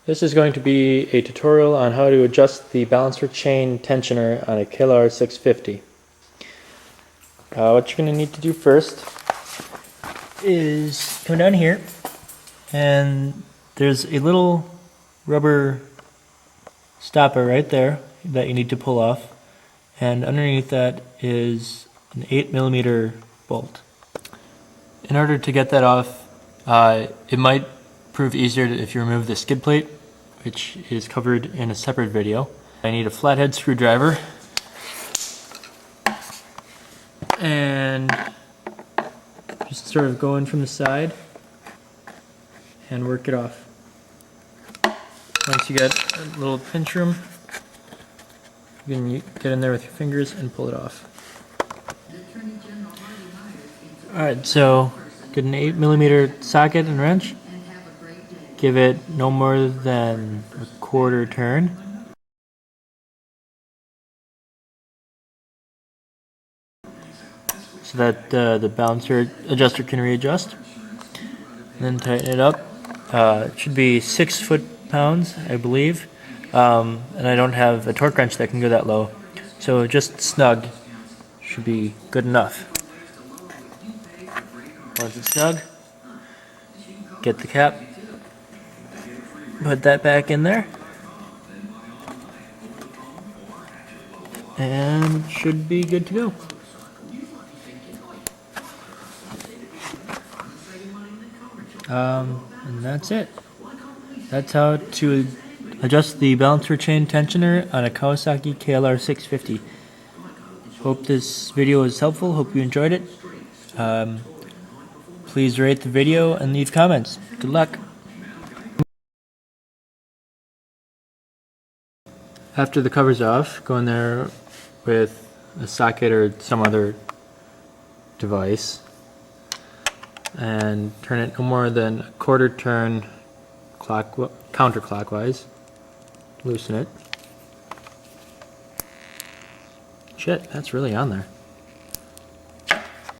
This is going to be a tutorial on how to adjust the balancer chain tensioner on a KLR650. What you're going to need to do first is come down here, and there's a little rubber stopper right there that you need to pull off, and underneath that is an 8mm bolt. In order to get that off, it might prove easier if you remove the skid plate, which is covered in a separate video. I need a flathead screwdriver and just sort of go in from the side and work it off. Once you get a little pinch room, you can get in there with your fingers and pull it off. Alright, so get an 8mm socket and wrench. Give it no more than a quarter turn. So that the balancer adjuster can readjust. And then tighten it up. It should be 6 foot-pounds, I believe. And I don't have a torque wrench that can go that low. So just snug should be good enough. Once it's snug, get the cap. Put that back in there, and should be good to go. And that's it. That's how to adjust the balancer chain tensioner on a Kawasaki KLR650. Hope this video was helpful. Hope you enjoyed it. Please rate the video and leave comments. Good luck. After the cover's off, go in there with a socket or some other device and turn it no more than a quarter turn counterclockwise. Loosen it. Shit, that's really on there.